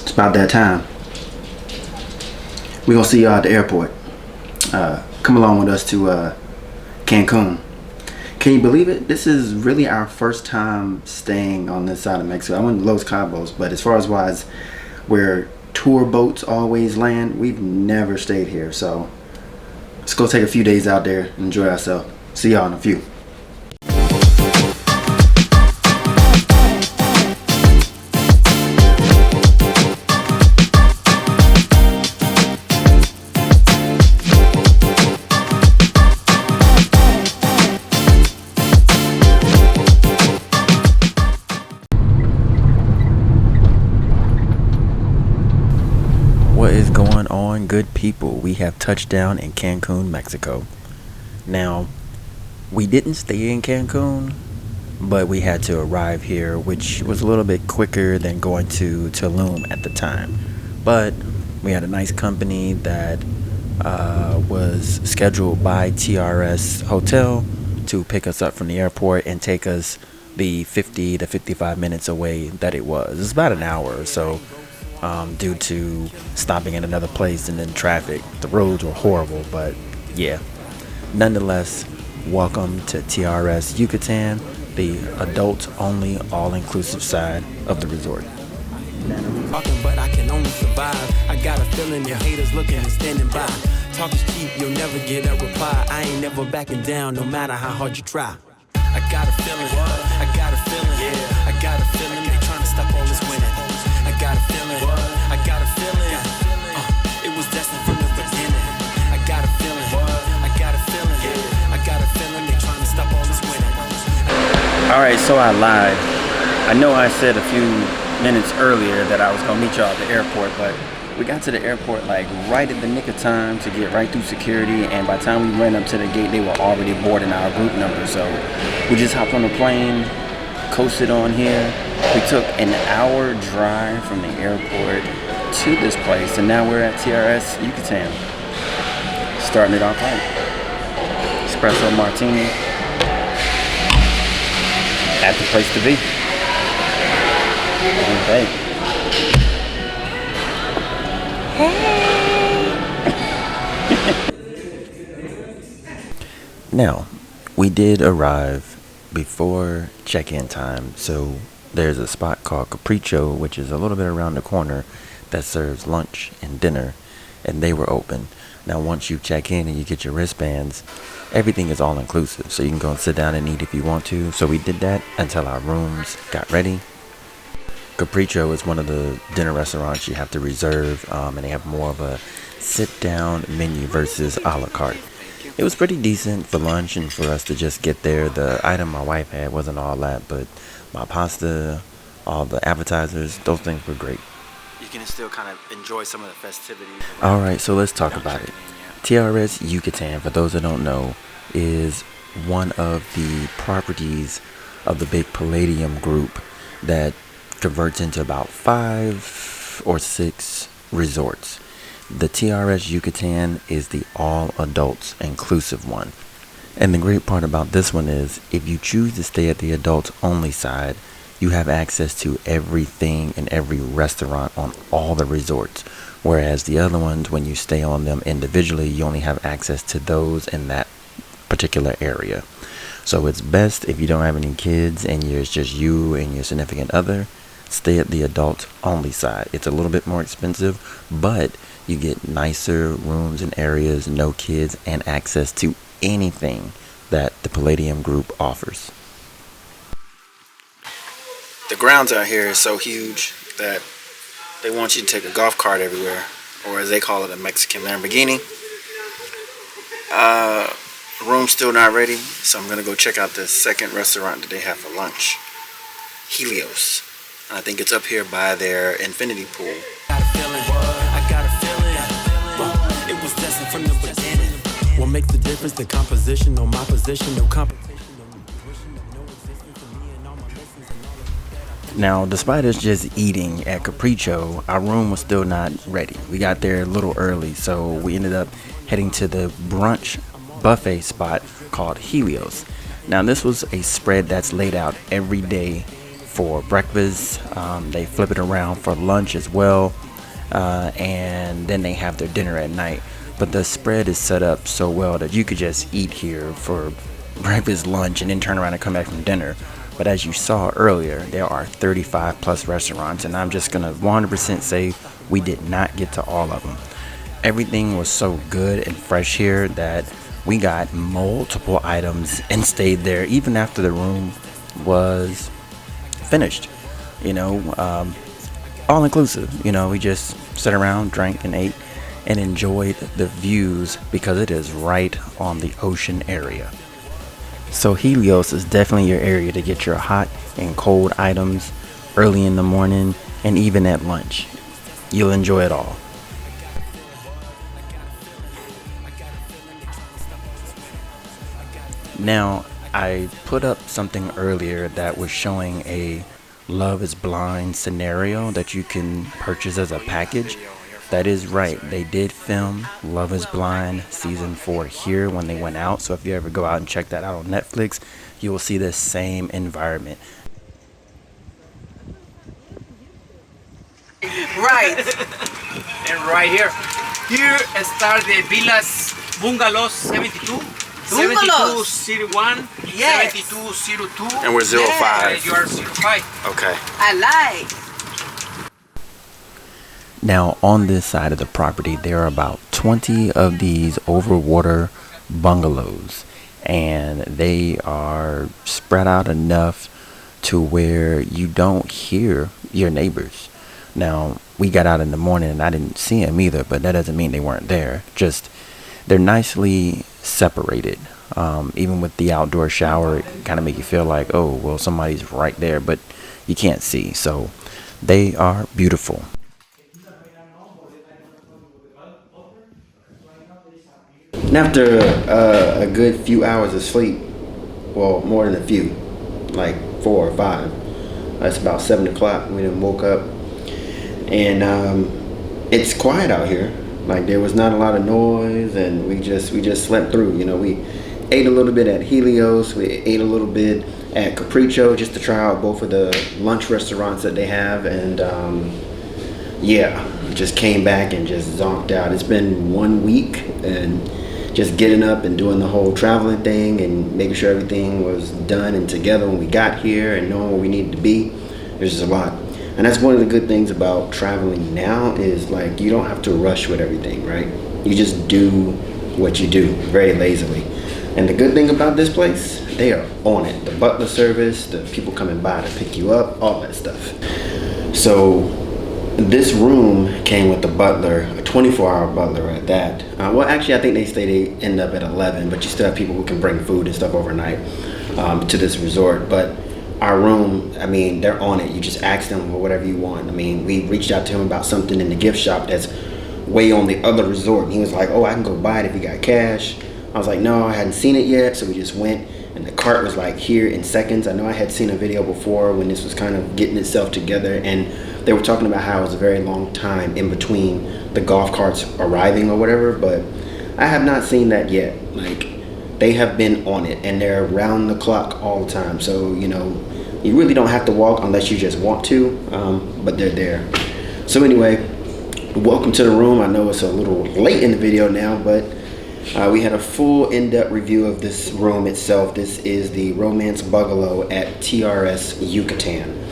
It's about that time. We're gonna see y'all at the airport. Come along with us to Cancun. Can you believe it? This is really our first time staying on this side of Mexico. I went to Los Cabos, but as far as where tour boats always land, we've never stayed here. So let's go take a few days out there and enjoy ourselves. See y'all in a few. What is going on, good people? We have touched down in Cancun, Mexico. Now, we didn't stay in Cancun, but we had to arrive here, which was a little bit quicker than going to Tulum at the time. But we had a nice company that was scheduled by TRS Hotel to pick us up from the airport and take us the 50 to 55 minutes away that it was. It's about an hour or so. Due to stopping at another place and then traffic. The roads were horrible, but yeah. Nonetheless, welcome to TRS Yucatan, the adult-only, all-inclusive side of the resort. But I can only survive. I got a feeling your haters looking and standing by. Talk is cheap, you'll never get a reply. I ain't never backing down, no matter how hard you try. I got a feeling, I got a feeling, yeah. I got a feeling they trying to stop all this winning. I got a feeling, I got a feeling, it was destined from the beginning. I got a feeling, I got a feeling, I got a feeling they trying to stop all this winning. Alright, so I lied. I know I said a few minutes earlier that I was going to meet y'all at the airport, but we got to the airport like right at the nick of time to get right through security, and by the time we ran up to the gate, they were already boarding our group number. So we just hopped on the plane, coasted on here. We took an hour drive from the airport to this place, and now we're at TRS Yucatan. Starting it off right. Espresso martini. At the place to be. Okay. Hey. Now, we did arrive before check-in time, so there's a spot called Capricho, which is a little bit around the corner, that serves lunch and dinner, and they were open. Now, once you check in and you get your wristbands, everything is all inclusive, so you can go and sit down and eat if you want to. So we did that until our rooms got ready. Capricho is one of the dinner restaurants you have to reserve, and they have more of a sit-down menu versus a la carte. It was pretty decent for lunch and for us to just get there. The item my wife had wasn't all that, but my pasta, all the appetizers, those things were great. You can still kind of enjoy some of the festivities. Alright, so let's talk about it. TRS Yucatan, for those that don't know, is one of the properties of the big Palladium group that converts into about 5 or 6 resorts. The TRS Yucatan is the all adults inclusive one. And the great part about this one is if you choose to stay at the adults only side, you have access to everything in every restaurant on all the resorts. Whereas the other ones, when you stay on them individually, you only have access to those in that particular area. So it's best if you don't have any kids and it's just you and your significant other, stay at the adult only side. It's a little bit more expensive, but you get nicer rooms and areas, no kids, and access to anything that the Palladium group offers. The grounds out here is so huge that they want you to take a golf cart everywhere, or as they call it, a Mexican Lamborghini. Room's still not ready, so I'm gonna go check out the second restaurant that they have for lunch, Helios. And I think it's up here by their infinity pool. I got a feeling, it was destined from the beginning. What makes the difference? The composition or my position, no competition. Now, despite us just eating at Capricho, our room was still not ready. We got there a little early, so we ended up heading to the brunch buffet spot called Helios. Now this was a spread that's laid out every day for breakfast. They flip it around for lunch as well, and then they have their dinner at night. But the spread is set up so well that you could just eat here for breakfast, lunch, and then turn around and come back from dinner. But as you saw earlier, there are 35 plus restaurants, and I'm just gonna 100% say we did not get to all of them. Everything was so good and fresh here that we got multiple items and stayed there even after the room was finished. All inclusive. We just sat around, drank, and ate and enjoyed the views because it is right on the ocean area. So Helios is definitely your area to get your hot and cold items early in the morning and even at lunch. You'll enjoy it all. Now, I put up something earlier that was showing a Love is Blind scenario that you can purchase as a package. That is right. They did film Love is Blind season 4 here when they went out. So if you ever go out and check that out on Netflix, you will see the same environment. Right. And right here. Here start the villas bungalows 72. Bungalows. 7201, Yes. 7202. And we're 05. You are 05. Okay. I like. Now, on this side of the property, there are about 20 of these overwater bungalows, and they are spread out enough to where you don't hear your neighbors. Now, we got out in the morning and I didn't see them either, but that doesn't mean they weren't there. Just, they're nicely separated. Even with the outdoor shower, it kind of make you feel like, oh, well, somebody's right there, but you can't see. So they are beautiful. And after a good few hours of sleep, well, more than a few, like 4 or 5, it's about 7 o'clock. We done woke up, and it's quiet out here. Like, there was not a lot of noise, and we just slept through. We ate a little bit at Helios. We ate a little bit at Capriccio just to try out both of the lunch restaurants that they have, and just came back and just zonked out. It's been 1 week, and just getting up and doing the whole traveling thing and making sure everything was done and together when we got here and knowing where we needed to be. There's just a lot. And that's one of the good things about traveling now is, like, you don't have to rush with everything, right? You just do what you do very lazily. And the good thing about this place, they are on it. The butler service, the people coming by to pick you up, all that stuff. So this room came with the butler, a 24-hour butler at that. Well, actually, I think they end up at 11, but you still have people who can bring food and stuff overnight to this resort. But our room, I mean, they're on it. You just ask them for whatever you want. I mean, we reached out to him about something in the gift shop that's way on the other resort. And he was like, oh, I can go buy it if you got cash. I was like, no, I hadn't seen it yet. So we just went, and the cart was like here in seconds. I know I had seen a video before when this was kind of getting itself together, and they were talking about how it was a very long time in between the golf carts arriving or whatever, but I have not seen that yet. Like, they have been on it, and they're around the clock all the time. So, you really don't have to walk unless you just want to, but they're there. So anyway, welcome to the room. I know it's a little late in the video now, but we had a full in-depth review of this room itself. This is the Romance Bungalow at TRS Yucatan.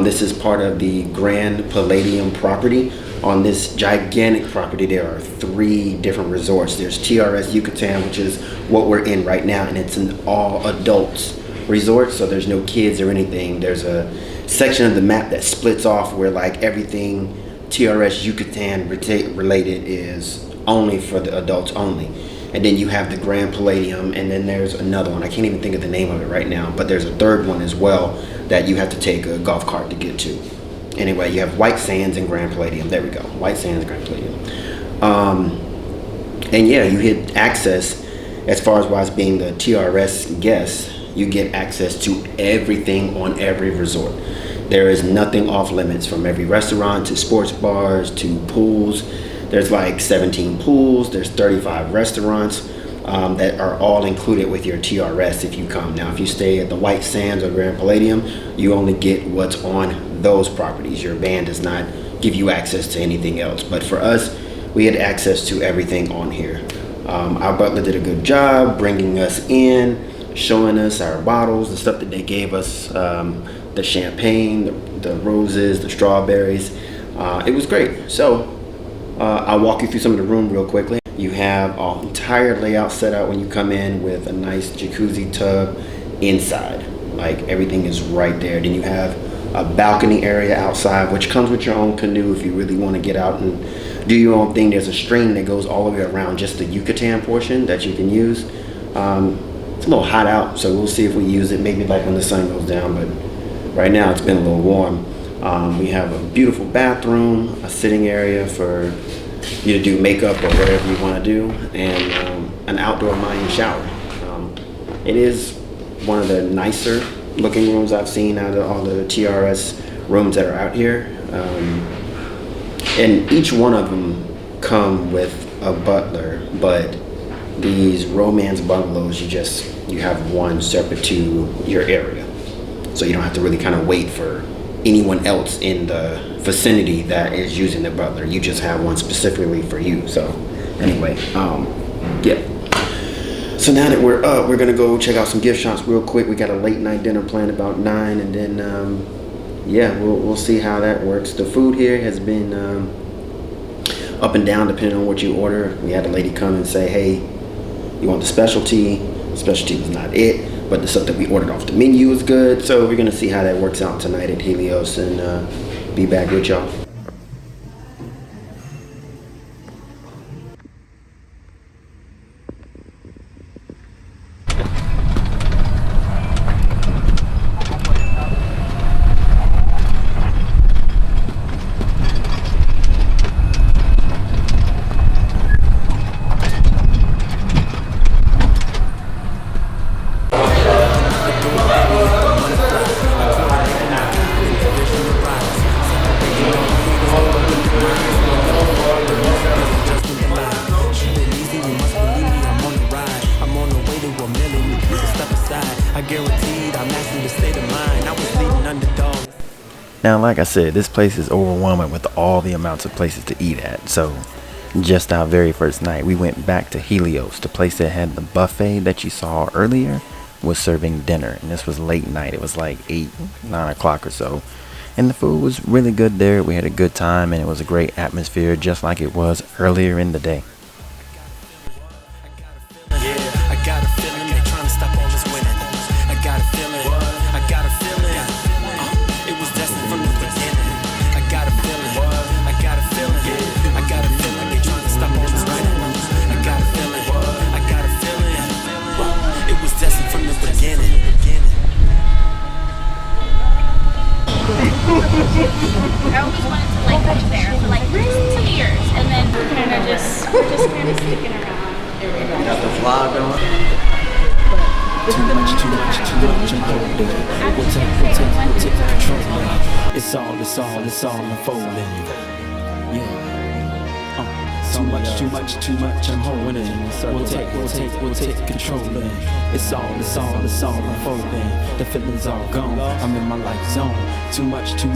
This is part of the Grand Palladium property. On this gigantic property, there are 3 different resorts. There's TRS Yucatan, which is what we're in right now, and it's an all adults resort, so there's no kids or anything. There's a section of the map that splits off where, like, everything TRS Yucatan related is only for the adults only. And then you have the Grand Palladium, and then there's another one. I can't even think of the name of it right now, but there's a third one as well that you have to take a golf cart to get to. Anyway, you have White Sands and Grand Palladium. There we go. White Sands, Grand Palladium. And yeah, you hit access as far as being the TRS guest. You get access to everything on every resort. There is nothing off limits, from every restaurant to sports bars to pools. There's like 17 pools. There's 35 restaurants. that are all included with your TRS if you come. Now, if you stay at the White Sands or Grand Palladium, you only get what's on those properties. Your band does not give you access to anything else. But for us, we had access to everything on here. Our butler did a good job bringing us in, showing us our bottles, the stuff that they gave us, the champagne, the roses, the strawberries. It was great. So I'll walk you through some of the room real quickly. You have an entire layout set out when you come in with a nice jacuzzi tub inside. Like everything is right there. Then you have a balcony area outside, which comes with your own canoe if you really want to get out and do your own thing. There's a string that goes all the way around just the Yucatan portion that you can use. It's a little hot out, so we'll see if we use it maybe like when the sun goes down, but right now it's been a little warm. We have a beautiful bathroom, a sitting area for you to do makeup or whatever you want to do, and an outdoor Mayan shower. It is one of the nicer looking rooms I've seen out of all the TRS rooms that are out here. And each one of them come with a butler, but these Romance Bungalows, you have one separate to your area. So you don't have to really kind of wait for anyone else in the vicinity that is using the butler. You just have one specifically for you. So anyway, yeah. So now that we're up, we're gonna go check out some gift shops real quick. We got a late night dinner planned about 9, and then yeah, we'll see how that works. The food here has been up and down depending on what you order. We had a lady come and say, hey, you want the specialty? The specialty was not it, but the stuff that we ordered off the menu was good. So we're gonna see how that works out tonight at Helios, and be back with y'all. Now, like I said, this place is overwhelming with all the amounts of places to eat at. So, just our very first night, we went back to Helios, the place that had the buffet that you saw earlier, was serving dinner. And this was late night. It was like 8, 9 o'clock or so. And the food was really good there. We had a good time, and it was a great atmosphere, just like it was earlier in the day. I always wanted to like be there for like 2 years, and then we're kind of just sticking around. Got the vlog going. Too much, I'm holding. We'll take control. It's all unfolding. Yeah. Too much, I'm holding. We'll take control. It's all unfolding. The feelings all gone. I'm in my life zone. Too much, I'm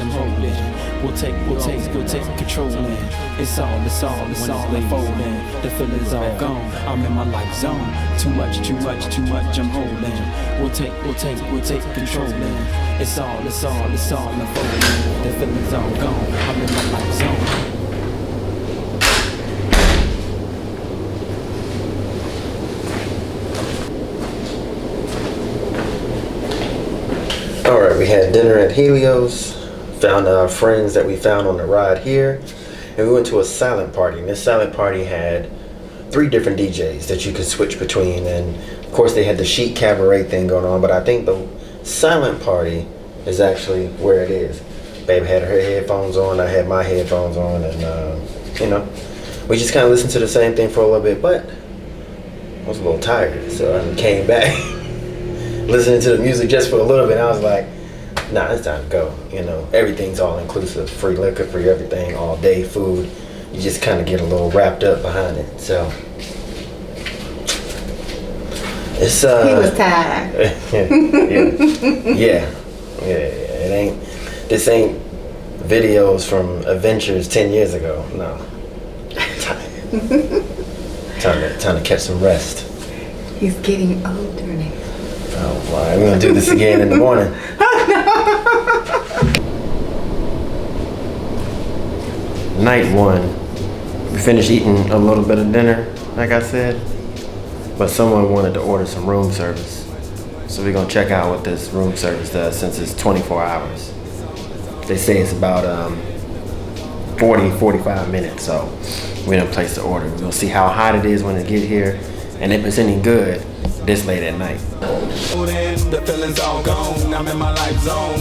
holding. We'll take control. It's all unfolding. The feelings all gone. I'm in my life zone. Too much, I'm holding. We'll take control. It's all unfolding. The feelings all gone. I'm in my life zone. Alright, we had dinner at Helios, found our friends that we found on the ride here, and we went to a silent party. And this silent party had 3 different DJs that you could switch between, and of course they had the chic cabaret thing going on, but I think the silent party is actually where it is. Babe had her headphones on, I had my headphones on, and you know, we just kind of listened to the same thing for a little bit, but I was a little tired, so I came back. Listening to the music just for a little bit, I was like, nah, it's time to go. You know, everything's all inclusive. Free liquor, free everything, all day food. You just kind of get a little wrapped up behind it. So It's He was tired. yeah. It ain't. This ain't videos from adventures 10 years ago. No. Time to catch some rest. He's getting older now. Oh, boy, we're gonna do this again in the morning. Night one. We finished eating a little bit of dinner, like I said, but someone wanted to order some room service. So we're gonna check out what this room service does since it's 24 hours. They say it's about 40-45 minutes, so we're gonna place the order. We're gonna see how hot it is when it get here, and if it's any good this late at night. The feelings all gone. I'm in my life zone.